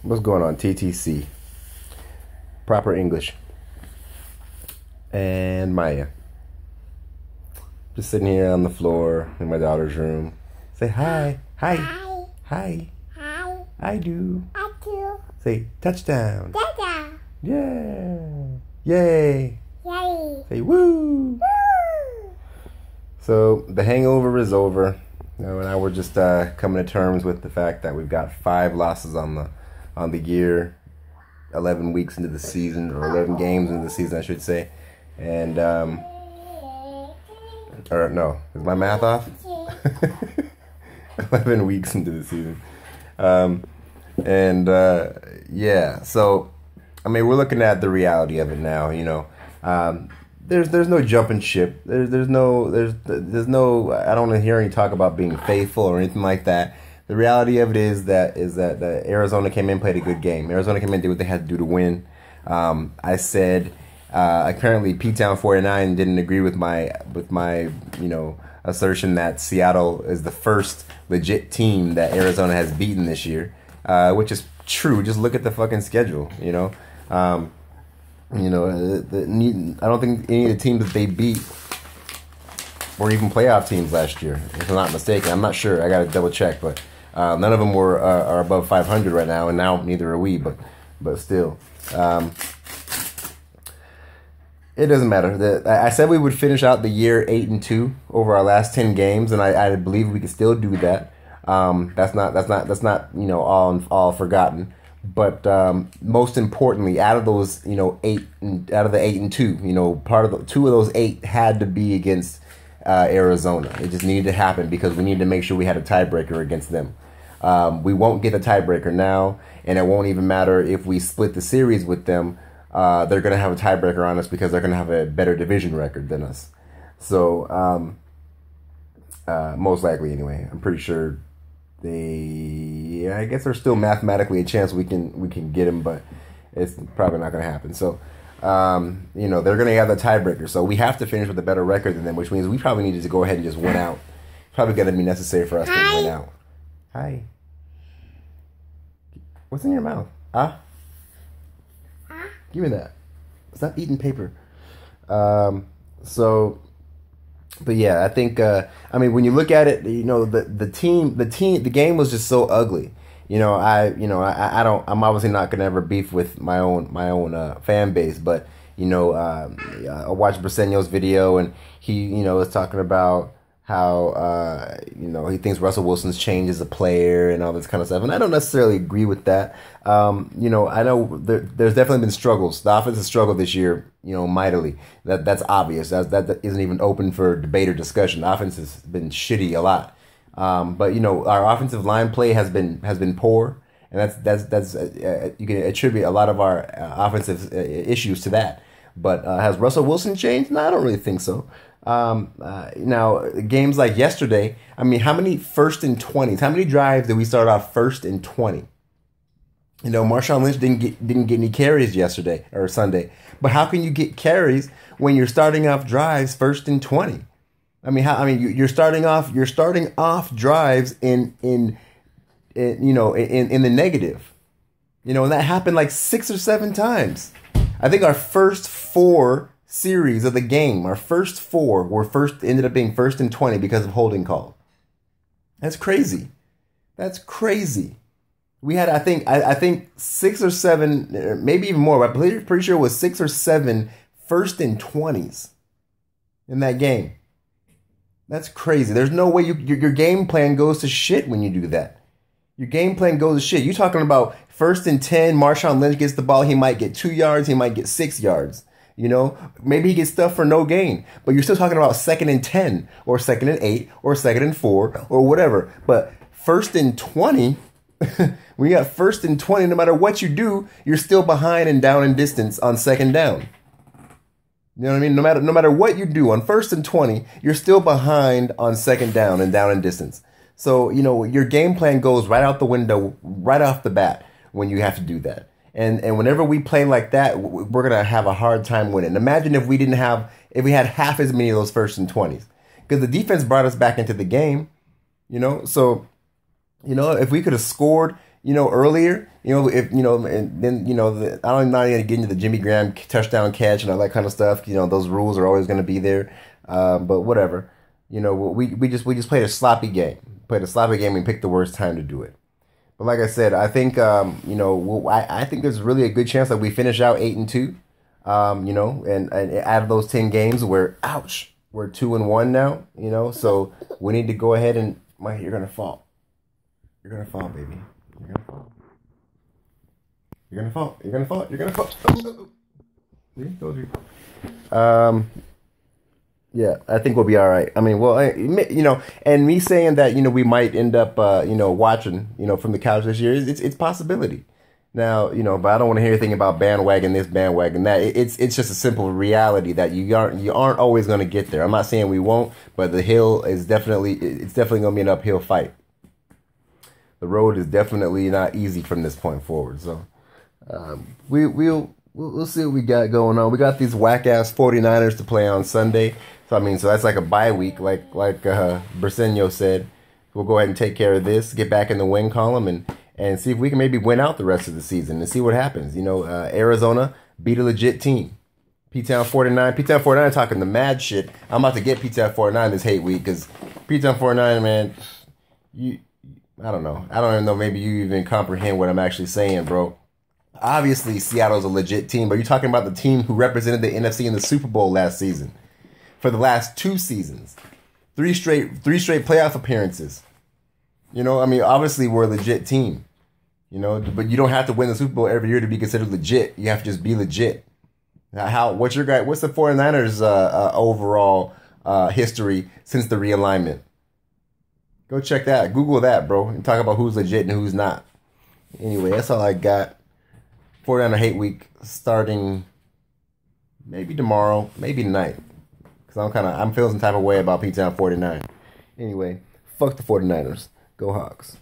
What's going on? TTC. Proper English. And Maya. Just sitting here on the floor in my daughter's room. Say hi. Hi. Hi. Hi. Hi. I do. I do. Say touchdown. Dada. Yeah. Yay. Yay. Say woo. Woo. So the hangover is over. Now we're just coming to terms with the fact that we've got 5 losses on the year, 11 weeks into the season, or 11 games into the season, I should say. And or no, is my math off? 11 weeks into the season. Yeah. So I mean, we're looking at the reality of it now. You know, there's no jumping ship. There's no. I don't want to hear any talk about being faithful or anything like that. The reality of it is that Arizona came in, played a good game. Arizona came in, did what they had to do to win. I said apparently P-Town 49 didn't agree with my assertion that Seattle is the first legit team that Arizona has beaten this year, which is true. Just look at the fucking schedule. I don't think any of the teams that they beat were even playoff teams last year, if I'm not mistaken. I'm not sure. I got to double check, but none of them are above 500 right now, and now neither are we. But still, it doesn't matter. I said we would finish out the year 8-2 over our last 10 games, and I believe we can still do that. That's not all forgotten. But most importantly, out of those 8 out of the 8-2, part of the 2 of those 8 had to be against Arizona. It just needed to happen because we needed to make sure we had a tiebreaker against them. We won't get a tiebreaker now, and it won't even matter if we split the series with them. They're going to have a tiebreaker on us because they're going to have a better division record than us. So most likely, anyway, I'm pretty sure. I guess there's still mathematically a chance we can get him, but it's probably not going to happen. So, they're going to have the tiebreaker. So we have to finish with a better record than them, which means we probably needed to go ahead and just win out. Probably going to be necessary for us to win out. Hi. What's in your mouth? Huh? Give me that. Stop eating paper. But yeah, I think when you look at it, the game was just so ugly. I'm obviously not gonna ever beef with my own fan base, but I watched Briseño's video and he was talking about how he thinks Russell Wilson's changed as a player and all this kind of stuff, and I don't necessarily agree with that. I know there's definitely been struggles. The offense has struggled this year, mightily. That's obvious. That isn't even open for debate or discussion. The offense has been shitty a lot, but our offensive line play has been poor, and that's you can attribute a lot of our offensive issues to that. But has Russell Wilson changed? No, I don't really think so. Now games like yesterday, how many 1st and 20s? How many drives did we start off 1st and 20? Marshawn Lynch didn't get any carries yesterday or Sunday. But how can you get carries when you're starting off drives 1st and 20? You're starting off drives in the negative. And that happened like 6 or 7 times. I think our first 4 series of the game, our first 4 ended up being 1st and 20 because of holding call. That's crazy. We had, I think 6 or 7, maybe even more. I'm pretty sure it was 6 or 7 1st and 20s in that game. That's crazy. There's no way your game plan goes to shit when you do that. Your game plan goes to shit. You're talking about 1st and 10. Marshawn Lynch gets the ball. He might get 2 yards. He might get 6 yards. Maybe he gets stuff for no gain, but you're still talking about 2nd and 10 or 2nd and 8 or 2nd and 4 or whatever. But 1st and 20, when you got 1st and 20, no matter what you do, you're still behind and down in distance on 2nd down. You know what I mean? No matter what you do on 1st and 20, you're still behind on 2nd down and down in distance. So, your game plan goes right out the window, right off the bat when you have to do that. And whenever we play like that, we're going to have a hard time winning. Imagine if we had half as many of those 1st and 20s. Because the defense brought us back into the game, So, if we could have scored, earlier, if, and then, I'm not going to get into the Jimmy Graham touchdown catch and all that kind of stuff. Those rules are always going to be there. But whatever, we just played a sloppy game, and picked the worst time to do it. But like I said, I think, I think there's really a good chance that we finish out 8-2, and out of those 10 games, we're 2-1 now, so we need to go ahead and, you're going to fall. You're going to fall, baby. You're going to fall. You're going to fall. You're going to fall. You're going to fall. See? Told you. Yeah, I think we'll be all right. I mean, well, and me saying that, we might end up, watching, from the couch this year, it's a possibility. Now, but I don't want to hear anything about bandwagon this, bandwagon that. It's just a simple reality that you aren't always going to get there. I'm not saying we won't, but the hill is definitely going to be an uphill fight. The road is definitely not easy from this point forward. So, we'll see what we got going on. We got these whack ass 49ers to play on Sunday. So that's like a bye week, like Briseño said. We'll go ahead and take care of this, get back in the win column, and see if we can maybe win out the rest of the season and see what happens. Arizona beat a legit team. P-Town 49 talking the mad shit. I'm about to get P-Town 49 this hate week because P-Town 49, man, I don't know. I don't even know. Maybe you even comprehend what I'm actually saying, bro. Obviously, Seattle's a legit team, but you're talking about the team who represented the NFC in the Super Bowl last season. For the last 2 seasons. 3 straight playoff appearances. Obviously we're a legit team. But you don't have to win the Super Bowl every year to be considered legit. You have to just be legit. What's the 49ers overall history since the realignment? Go check that. Google that, bro, and talk about who's legit and who's not. Anyway, that's all I got. 49er hate week starting maybe tomorrow, maybe tonight. Because I'm feeling some type of way about P-Town 49. Anyway, fuck the 49ers. Go Hawks.